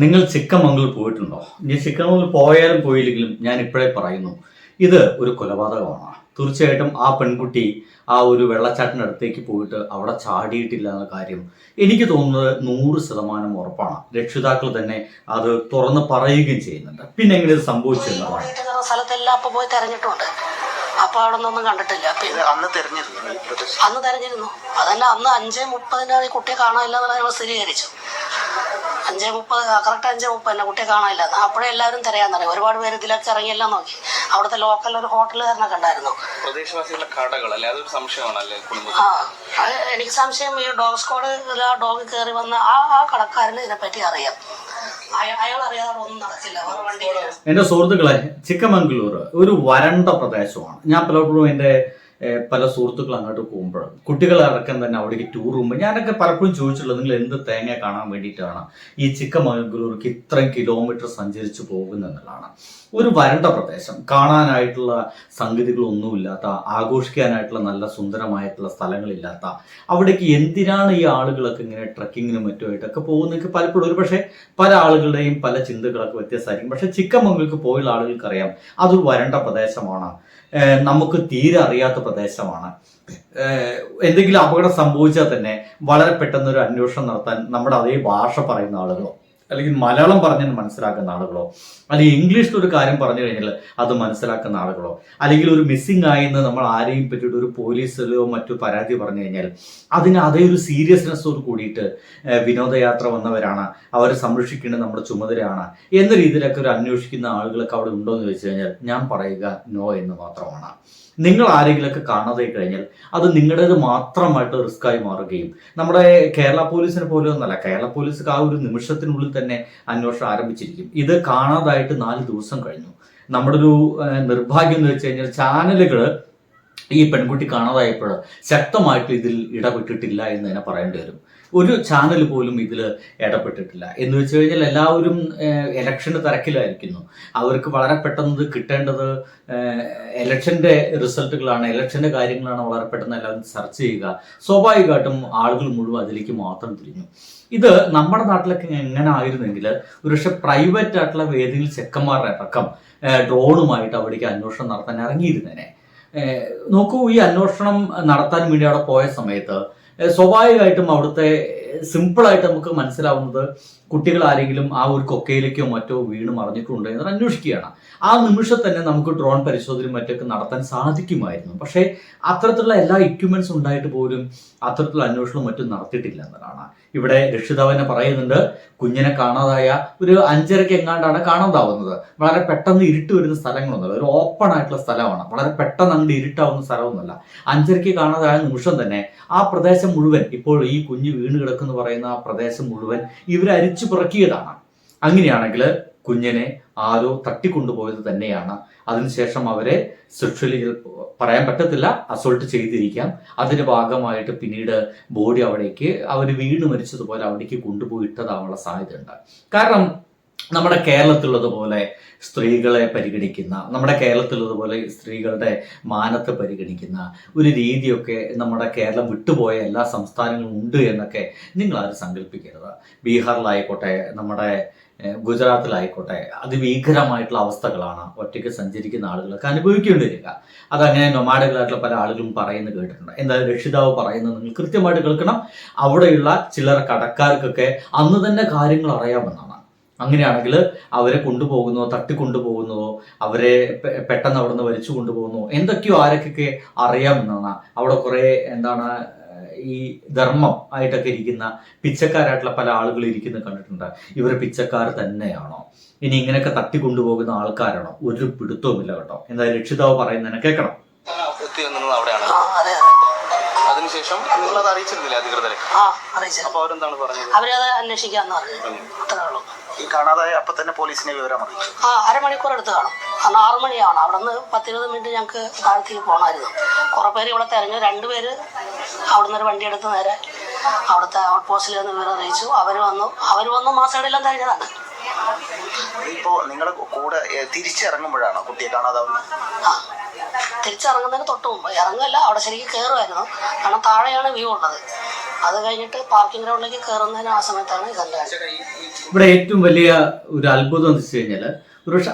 നിങ്ങൾ ചിക്കമംഗളൂർ പോയിട്ടുണ്ടോ? ഇനി ചിക്കമംഗളൂർ പോയാലും പോയില്ലെങ്കിലും ഞാൻ ഇപ്പോഴേ പറയുന്നു, ഇത് ഒരു കൊലപാതകമാണ്. തീർച്ചയായിട്ടും ആ പെൺകുട്ടി ആ ഒരു വെള്ളച്ചാട്ടിനടുത്തേക്ക് പോയിട്ട് അവിടെ ചാടിയിട്ടില്ല എന്ന കാര്യം എനിക്ക് തോന്നുന്നത് 100% ഉറപ്പാണ്. രക്ഷിതാക്കൾ തന്നെ അത് തുറന്ന് പറയുകയും ചെയ്യുന്നുണ്ട്. പിന്നെ എങ്ങനെ ഇത് സംഭവിച്ചെന്നതാണ്. സ്ഥലത്തെല്ലാം അപ്പൊ പോയി തെരഞ്ഞിട്ടുണ്ട്. അപ്പൊ അവിടെ നിന്നൊന്നും കണ്ടിട്ടില്ല. പിന്നെ അന്ന് തെരഞ്ഞിരുന്നു. അതല്ല, അന്ന് 5:30 ഈ കുട്ടിയെ കാണാനില്ല എന്നുള്ള ഞങ്ങൾ സ്ഥിരീകരിച്ചു. 5:30 കറക്റ്റ് 5:30 തന്നെ കുട്ടിയെ കാണാനില്ല. അപ്പോഴേ എല്ലാവരും തിരയാൻ തുടങ്ങി. ഒരുപാട് പേര് ഇതിലൊക്കെ ഇറങ്ങിയെല്ലാം നോക്കി. അവിടുത്തെ ലോക്കൽ ഒരു ഹോട്ടലുകാരനൊക്കെ ഉണ്ടായിരുന്നു. എനിക്ക് സംശയം ഈ ഡോഗ് സ്ക്വാഡ് ഡോഗ് കയറി വന്ന ആ കടക്കാരന് ഇതിനെപ്പറ്റി അറിയാം. അയാൾ അറിയാതെ ഒന്നും നടക്കില്ല. എന്റെ സുഹൃത്തുക്കളെ, ചിക്കമംഗളൂർ ഒരു വരണ്ട പ്രദേശമാണ്. ഞാൻ പലപ്പോഴും എൻ്റെ പല സുഹൃത്തുക്കൾ അങ്ങോട്ട് പോകുമ്പോൾ കുട്ടികളെ അടക്കം തന്നെ അവിടേക്ക് ടൂർ പോകുമ്പോൾ ഞാനൊക്കെ പലപ്പോഴും ചോദിച്ചിട്ടുള്ളത്, നിങ്ങൾ എന്ത് തേങ്ങ കാണാൻ വേണ്ടിയിട്ടാണ് ഈ ചിക്കമംഗളൂർക്ക് ഇത്രയും കിലോമീറ്റർ സഞ്ചരിച്ചു പോകുന്നതെന്നുള്ളതാണ്. ഒരു വരണ്ട പ്രദേശം, കാണാനായിട്ടുള്ള സംഗതികളൊന്നുമില്ലാത്ത, ആഘോഷിക്കാനായിട്ടുള്ള നല്ല സുന്ദരമായിട്ടുള്ള സ്ഥലങ്ങളില്ലാത്ത, അവിടേക്ക് എന്തിനാണ് ഈ ആളുകളൊക്കെ ഇങ്ങനെ ട്രക്കിങ്ങിനും മറ്റുമായിട്ടൊക്കെ പോകുന്നതൊക്കെ പലപ്പോഴും ഒരു പക്ഷേ പല ആളുകളുടെയും പല ചിന്തകളൊക്കെ വ്യത്യസ്തമായിരിക്കും. പക്ഷെ ചിക്കമംഗളൂർക്ക് പോയുള്ള ആളുകൾക്കറിയാം അതൊരു വരണ്ട പ്രദേശമാണ്, നമുക്ക് തീരെ അറിയാത്ത പ്രദേശമാണ്. എന്തെങ്കിലും അപകടം സംഭവിച്ചാൽ തന്നെ വളരെ പെട്ടെന്ന് ഒരു അന്വേഷണം നടത്താൻ നമ്മുടെ അതേ ഭാഷ പറയുന്ന ആളുകളോ, അല്ലെങ്കിൽ മലയാളം പറഞ്ഞാൽ മനസ്സിലാക്കുന്ന ആളുകളോ, അല്ലെങ്കിൽ ഇംഗ്ലീഷിൽ ഒരു കാര്യം പറഞ്ഞു കഴിഞ്ഞാൽ അത് മനസ്സിലാക്കുന്ന ആളുകളോ, അല്ലെങ്കിൽ ഒരു മിസ്സിംഗ് ആയെന്ന് നമ്മൾ ആരെയും പറ്റിയിട്ട് ഒരു പോലീസിലോ മറ്റു പരാതി പറഞ്ഞു കഴിഞ്ഞാൽ അതിന് അതേ ഒരു സീരിയസ്നെസ്സോട് കൂടിയിട്ട് വിനോദയാത്ര വന്നവരാണ്, അവരെ സംരക്ഷിക്കേണ്ടത് നമ്മുടെ ചുമതലയാണ് എന്ന രീതിയിലൊക്കെ ഒരു അന്വേഷിക്കുന്ന ആളുകളൊക്കെ അവിടെ ഉണ്ടോ എന്ന് ചോദിച്ചു കഴിഞ്ഞാൽ ഞാൻ പറയുക നോ എന്ന് മാത്രമാണ്. നിങ്ങൾ ആരെങ്കിലുമൊക്കെ കാണാതെ കഴിഞ്ഞാൽ അത് നിങ്ങളുടേത് മാത്രമായിട്ട് റിസ്ക്കായി മാറുകയും, നമ്മുടെ കേരള പോലീസിനെ പോലും ഒന്നല്ല, കേരള പോലീസ് ആ ഒരു നിമിഷത്തിനുള്ളിൽ തന്നെ അന്വേഷണം ആരംഭിച്ചിരിക്കും. ഇത് കാണാതായിട്ട് 4 ദിവസം കഴിഞ്ഞു. നമ്മുടെ ഒരു നിർഭാഗ്യം എന്ന് വെച്ച് കഴിഞ്ഞാൽ ചാനലുകൾ ഈ പെൺകുട്ടി കാണാതായപ്പോൾ ശക്തമായിട്ട് ഇതിൽ ഇടപെട്ടിട്ടില്ല എന്ന് തന്നെ പറയേണ്ടി വരും. ഒരു ചാനൽ പോലും ഇതിൽ ഇടപെട്ടിട്ടില്ല. എന്ന് വെച്ച് കഴിഞ്ഞാൽ എല്ലാവരും ഇലക്ഷന് തിരക്കിലായിരിക്കുന്നു. അവർക്ക് വളരെ പെട്ടെന്ന് കിട്ടേണ്ടത് ഇലക്ഷൻ്റെ റിസൾട്ടുകളാണ്, ഇലക്ഷൻ്റെ കാര്യങ്ങളാണ് വളരെ പെട്ടെന്ന് എല്ലാവരും സെർച്ച് ചെയ്യുക. സ്വാഭാവികമായിട്ടും ആളുകൾ മുഴുവൻ അതിലേക്ക് മാത്രം തിരിഞ്ഞു. ഇത് നമ്മുടെ നാട്ടിലൊക്കെ എങ്ങനെ ആയിരുന്നെങ്കിൽ ഒരുപക്ഷെ പ്രൈവറ്റ് ആയിട്ടുള്ള വേദിയിൽ ചെക്കന്മാരുടെ അടക്കം ഡ്രോണുമായിട്ട് അവിടേക്ക് അന്വേഷണം നടത്താൻ ഇറങ്ങിയിരുന്നേനെ. നോക്കൂ, ഈ അന്വേഷണം നടത്താൻ വേണ്ടി അവിടെ പോയ സമയത്ത് സ്വാഭാവികമായിട്ടും അവിടുത്തെ സിമ്പിളായിട്ട് നമുക്ക് മനസ്സിലാവുന്നത് കുട്ടികൾ ആരെങ്കിലും ആ ഒരു കൊക്കയിലേക്കോ മറ്റോ വീണ് മറിഞ്ഞിട്ടുണ്ടോ എന്ന് അന്വേഷിക്കുകയാണ്. ആ നിമിഷം തന്നെ നമുക്ക് ഡ്രോൺ പരിശോധനയും മറ്റൊക്കെ നടത്താൻ സാധിക്കുമായിരുന്നു. പക്ഷേ അത്തരത്തിലുള്ള എല്ലാ എക്യുപ്മെന്റ്സ് ഉണ്ടായിട്ട് പോലും അത്തരത്തിലുള്ള അന്വേഷണവും മറ്റും നടത്തിയിട്ടില്ല എന്നതാണ്. ഇവിടെ രക്ഷിതാവിനെ പറയുന്നുണ്ട്, കുഞ്ഞിനെ കാണാതായ ഒരു 5:30 എങ്ങാണ്ടാണ് കാണാതാവുന്നത്. വളരെ പെട്ടെന്ന് ഇരുട്ട് വരുന്ന സ്ഥലങ്ങളൊന്നുമല്ല, ഒരു ഓപ്പൺ ആയിട്ടുള്ള സ്ഥലമാണ്. വളരെ പെട്ടെന്ന് അങ്ങോട്ട് ഇരുട്ടാവുന്ന സ്ഥലമൊന്നുമല്ല. 5:30 കാണാതായ നിമിഷം തന്നെ ആ പ്രദേശം മുഴുവൻ, ഇപ്പോൾ ഈ കുഞ്ഞ് വീണ് കിടക്കുന്നു പറയുന്ന ആ പ്രദേശം മുഴുവൻ ഇവർ അരിച്ചു പിറക്കിയതാണ്. അങ്ങനെയാണെങ്കിൽ കുഞ്ഞിനെ ആരോ തട്ടിക്കൊണ്ടുപോയത് തന്നെയാണ്. അതിനുശേഷം അവരെ സെക്ഷലി പറയാൻ പറ്റത്തില്ല, അസോൾട്ട് ചെയ്തിരിക്കാം. അതിന്റെ ഭാഗമായിട്ട് പിന്നീട് ബോഡി അവിടേക്ക് അവർ വീണ് മരിച്ചതുപോലെ അവിടേക്ക് കൊണ്ടുപോയിട്ടതാവാനുള്ള സാധ്യതയുണ്ട്. കാരണം നമ്മുടെ കേരളത്തിലുള്ളതുപോലെ സ്ത്രീകളെ പരിഗണിക്കുന്ന, നമ്മുടെ കേരളത്തിലുള്ളതുപോലെ സ്ത്രീകളുടെ മാനത്തെ പരിഗണിക്കുന്ന ഒരു രീതിയൊക്കെ നമ്മുടെ കേരളം വിട്ടുപോയ എല്ലാ സംസ്ഥാനങ്ങളും ഉണ്ട് എന്നൊക്കെ നിങ്ങൾ ആരും സങ്കല്പിക്കരുത്. ബീഹാറിലായിക്കോട്ടെ, നമ്മുടെ ഗുജറാത്തിലായിക്കോട്ടെ, അതിഭീകരമായിട്ടുള്ള അവസ്ഥകളാണ് ഒറ്റയ്ക്ക് സഞ്ചരിക്കുന്ന ആളുകളൊക്കെ അനുഭവിക്കേണ്ടി വരിക. അതങ്ങനെ നൊമാഡുകളായിട്ടുള്ള പല ആളുകളും പറയുന്നത് കേട്ടിട്ടുണ്ട്. എന്തായാലും രക്ഷിതാവ് പറയുന്നത് നിങ്ങൾ കൃത്യമായിട്ട് കേൾക്കണം. അവിടെയുള്ള ചിലർ കടക്കാർക്കൊക്കെ അന്ന് തന്നെ കാര്യങ്ങൾ അറിയാമെന്നാണ്. അങ്ങനെയാണെങ്കിൽ അവരെ കൊണ്ടുപോകുന്നോ, തട്ടിക്കൊണ്ടുപോകുന്നതോ, അവരെ പെട്ടെന്ന് അവിടെ നിന്ന് വലിച്ചു കൊണ്ടുപോകുന്നോ, എന്തൊക്കെയോ ആരൊക്കെ അറിയാമെന്നാണ്. അവിടെ കുറെ ഈ ധർമ്മം ആയിട്ടൊക്കെ ഇരിക്കുന്ന പിച്ചക്കാരായിട്ടുള്ള പല ആളുകൾ ഇരിക്കുന്നത് കണ്ടിട്ടുണ്ട്. ഇവർ പിച്ചക്കാർ തന്നെയാണോ, ഇനി ഇങ്ങനെയൊക്കെ തട്ടിക്കൊണ്ടുപോകുന്ന ആൾക്കാരാണോ, ഒരു പിടുത്തവുമില്ല കേട്ടോ. എന്തായാലും രക്ഷിതാവ് പറയുന്നതിനെ കേൾക്കണം. അതിനുശേഷം നിങ്ങളത് അറിയിച്ചിരുന്നില്ല അധികൃതരെ? അപ്പോൾ അവരെന്താണ് പറഞ്ഞത്? അവരത് അന്വേഷിക്കാന്ന് പറഞ്ഞു. അത്രേ ഉള്ളൂ. ഈ കാണാതായ അപ്പൊ തന്നെ പോലീസിനെ വിവരം അറിയിച്ചു? 1/2 മണിക്കൂർ എടുത്ത് കാണും. കാരണം 6 മണിയാണ്. അവിടെ നിന്ന് 10-20 മിനിറ്റ് ഞങ്ങൾക്ക് താഴത്തേക്ക് പോകണമായിരുന്നു. കുറെ പേര് ഇവിടെ തെരഞ്ഞു. 2 പേര് അവിടുന്ന് ഒരു വണ്ടി എടുത്ത് നേരെ അവിടുത്തെ ഔട്ട് പോസ്റ്റിൽ നിന്ന് വിവരം അറിയിച്ചു. അവർ വന്നു മാസേടെല്ലാം കഴിഞ്ഞതാണ്. ഇപ്പോ നിങ്ങളുടെ കൂടെ തിരിച്ചിറങ്ങുമ്പോഴാണോ കുട്ടിയെ കാണാതാവുന്നത്? തിരിച്ചിറങ്ങുന്നതിന് തൊട്ട് മുമ്പ്, ഇറങ്ങല്ല, അവിടെ ശരിക്കും കയറുമായിരുന്നു. കാരണം താഴെയാണ് വ്യൂ ഉള്ളത്. അത് കഴിഞ്ഞിട്ട് പാർക്കിംഗ് ഗ്രൗണ്ടിലേക്ക് കയറുന്നതിന് ആ സമയത്താണ് ഇതെല്ലാം. ഇവിടെ ഏറ്റവും വലിയ ഒരു അത്ഭുതം എന്ന് വെച്ച് കഴിഞ്ഞാൽ ഒരുപക്ഷെ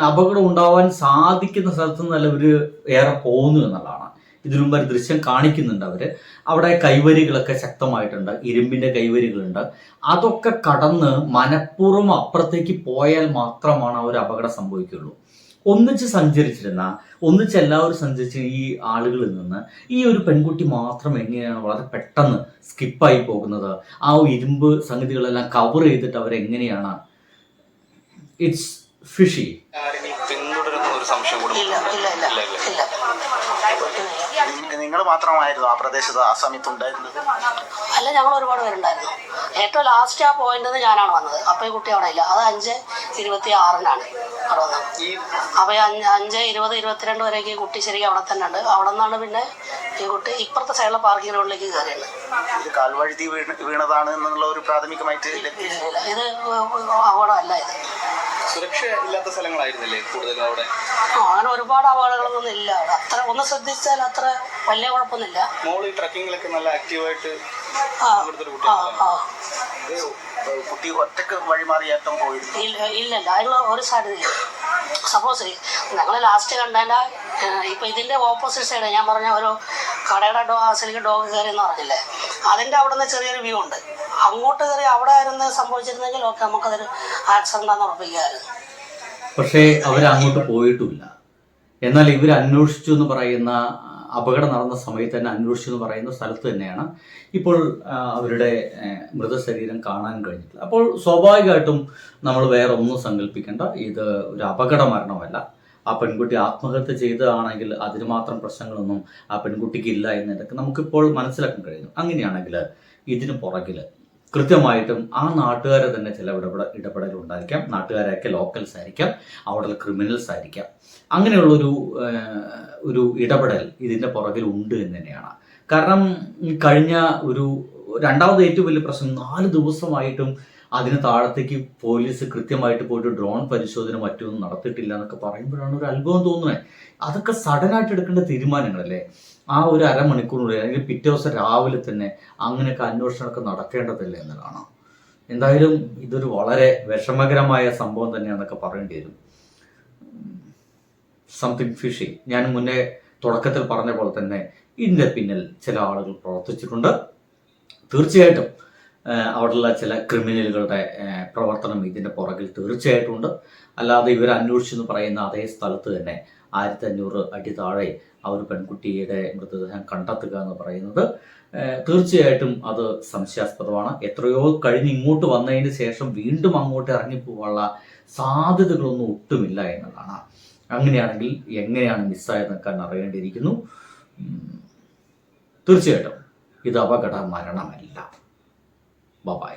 അപകടം ഉണ്ടാവാൻ സാധിക്കുന്ന സ്ഥലത്ത് നിന്നല്ല ഇവര് ഏറെ പോകുന്നു എന്നുള്ളതാണ്. ഇതിനു മുമ്പ് ഒരു ദൃശ്യം കാണിക്കുന്നുണ്ട് അവര്. അവിടെ കൈവരികളൊക്കെ ശക്തമായിട്ടുണ്ട്, ഇരുമ്പിന്റെ കൈവരികളുണ്ട്. അതൊക്കെ കടന്ന് മനഃപൂർവ്വം അപ്പുറത്തേക്ക് പോയാൽ മാത്രമാണ് ആ ഒരു അപകടം സംഭവിക്കുകയുള്ളൂ. ഒന്നിച്ച് എല്ലാവരും സഞ്ചരിച്ച ഈ ആളുകളിൽ നിന്ന് ഈ ഒരു പെൺകുട്ടി മാത്രം എങ്ങനെയാണ് വളരെ പെട്ടെന്ന് സ്കിപ്പായി പോകുന്നത്? ആ ഇരുമ്പ് സംഗതികളെല്ലാം കവർ ചെയ്തിട്ട് അവരെങ്ങനെയാണ്? It's fishy. നിങ്ങൾ മാത്രമായിരുന്നു ആ പ്രദേശത്ത് ആ സമയത്ത് ഉണ്ടായിരുന്നത്? അല്ല, ഞങ്ങൾ ഒരുപാട് പേരുണ്ടായിരുന്നു. ഏറ്റവും ലാസ്റ്റ് ആ പോയിന്റ് ഞാനാണ് വന്നത്. അപ്പൊ ഈ കുട്ടി അവിടെ ഇല്ല. അത് 5:26 അവിടെ വന്നത്. അപ്പൊ 5:20, 22 വരെയൊക്കെ ഈ കുട്ടി ശരിക്കും അവിടെ തന്നെ ഉണ്ട്. അവിടെ നിന്നാണ് പിന്നെ ഈ കുട്ടി ഇപ്പുറത്തെ സൈഡിലെ പാർക്കിംഗ് ഗ്രൗണ്ടിലേക്ക് കയറിയത്. ഇത് കാൽവഴുതി വീണതാണ് എന്നുള്ള ഒരു പ്രാഥമികമായിട്ട് ഇത് അപകടമല്ല. ഇത് സുരക്ഷ ഇല്ലാത്ത സ്ഥലങ്ങളായിരുന്നില്ലേ കൂടുതലും അവിടെ? അങ്ങനെ ഒരുപാട് അപകടങ്ങളൊന്നും ഇല്ല. അത്ര ഒന്ന് ശ്രദ്ധിച്ചാൽ അത്ര വലിയ കുഴപ്പമൊന്നുമില്ല. മോള് ട്രക്കിങ്ങിലൊക്കെ നല്ല ആക്റ്റീവായിട്ട് കുട്ടി ഒറ്റക്ക് വഴിമാറിയേറ്റം പോയിരുന്നു? ഇല്ലല്ല, അതിനുള്ള ഒരു സാധ്യതയില്ല. സപ്പോസ് ഞങ്ങൾ ലാസ്റ്റ് കണ്ടതിൻ്റെ ഇപ്പൊ ഇതിന്റെ ഓപ്പോസിറ്റ് സൈഡ് ഞാൻ പറഞ്ഞ ഒരു കടയുടെ ഡോഗ് കയറി എന്ന് പറഞ്ഞില്ലേ, അതിന്റെ അവിടെ നിന്ന് ചെറിയൊരു വ്യൂ ഉണ്ട്. അങ്ങോട്ട് കയറി അവിടെ ആയിരുന്നു സംഭവിച്ചിരുന്നെങ്കിൽ ഓക്കെ, നമുക്കതൊരു ആക്സിഡന്റ് ആണെന്ന് ഉറപ്പിക്കാമായിരുന്നു. പക്ഷേ അവരങ്ങോട്ട് പോയിട്ടുമില്ല. എന്നാൽ ഇവർ അന്വേഷിച്ചു എന്ന് പറയുന്ന, അപകടം നടന്ന സമയത്ത് തന്നെ അന്വേഷിച്ചു എന്ന് പറയുന്ന സ്ഥലത്ത് തന്നെയാണ് ഇപ്പോൾ അവരുടെ മൃതശരീരം കാണാൻ കഴിഞ്ഞിട്ടില്ല. അപ്പോൾ സ്വാഭാവികമായിട്ടും നമ്മൾ വേറെ ഒന്നും സങ്കല്പിക്കേണ്ട. ഇത് ഒരു അപകട മരണമല്ല. ആ പെൺകുട്ടി ആത്മഹത്യ ചെയ്തതാണെങ്കിൽ അതിന് മാത്രം പ്രശ്നങ്ങളൊന്നും ആ പെൺകുട്ടിക്ക് ഇല്ല എന്നതൊക്കെ നമുക്കിപ്പോൾ മനസ്സിലാക്കാൻ കഴിയുന്നു. അങ്ങനെയാണെങ്കിൽ ഇതിന് പുറകിൽ കൃത്യമായിട്ടും ആ നാട്ടുകാരെ തന്നെ ചില ഇടപെടൽ ഉണ്ടായിരിക്കാം. നാട്ടുകാരൊക്കെ ലോക്കൽസ് ആയിരിക്കാം, അവിടെ ക്രിമിനൽസ് ആയിരിക്കാം. അങ്ങനെയുള്ളൊരു ഒരു ഇടപെടൽ ഇതിൻ്റെ പുറകിൽ ഉണ്ട് എന്ന് തന്നെയാണ്. കാരണം കഴിഞ്ഞ രണ്ടാമത് ഏറ്റവും വലിയ പ്രശ്നം 4 ദിവസമായിട്ടും അതിന് താഴത്തേക്ക് പോലീസ് കൃത്യമായിട്ട് പോയിട്ട് ഡ്രോൺ പരിശോധന മറ്റൊന്നും നടത്തിയിട്ടില്ല എന്നൊക്കെ പറയുമ്പോഴാണ് ഒരു അത്ഭുതം തോന്നുന്നത്. അതൊക്കെ സഡനായിട്ട് എടുക്കേണ്ട തീരുമാനങ്ങളല്ലേ? ആ ഒരു അരമണിക്കൂറിനുള്ളിൽ അല്ലെങ്കിൽ പിറ്റേ ദിവസം രാവിലെ തന്നെ അങ്ങനെയൊക്കെ അന്വേഷണമൊക്കെ നടക്കേണ്ടതല്ലേ എന്നതാണ്. എന്തായാലും ഇതൊരു വളരെ വിഷമകരമായ സംഭവം തന്നെയാണെന്നൊക്കെ പറയേണ്ടി വരും. Something fishy. ഞാൻ മുന്നേ തുടക്കത്തിൽ പറഞ്ഞ പോലെ തന്നെ ഇതിൻ്റെ പിന്നിൽ ചില ആളുകൾ പ്രവർത്തിച്ചിട്ടുണ്ട്. തീർച്ചയായിട്ടും അവിടെയുള്ള ചില ക്രിമിനലുകളുടെ പ്രവർത്തനം ഇതിൻ്റെ പുറകിൽ തീർച്ചയായിട്ടും ഉണ്ട്. അല്ലാതെ ഇവർ അന്വേഷിച്ചെന്ന് പറയുന്ന അതേ സ്ഥലത്ത് തന്നെ 1500 അടി താഴെ ആ ഒരു പെൺകുട്ടിയുടെ മൃതദേഹം കണ്ടെത്തുക എന്ന് പറയുന്നത് തീർച്ചയായിട്ടും അത് സംശയാസ്പദമാണ്. എത്രയോ കഴിഞ്ഞ് ഇങ്ങോട്ട് വന്നതിന് ശേഷം വീണ്ടും അങ്ങോട്ട് ഇറങ്ങിപ്പോകാനുള്ള സാധ്യതകളൊന്നും ഒട്ടുമില്ല എന്നതാണ്. അങ്ങനെയാണെങ്കിൽ എങ്ങനെയാണ് മിസ്സായതെന്നൊക്കെ അറിയേണ്ടിയിരിക്കുന്നു. തീർച്ചയായിട്ടും ഇത് അപകട മരണമല്ല. ബൈ.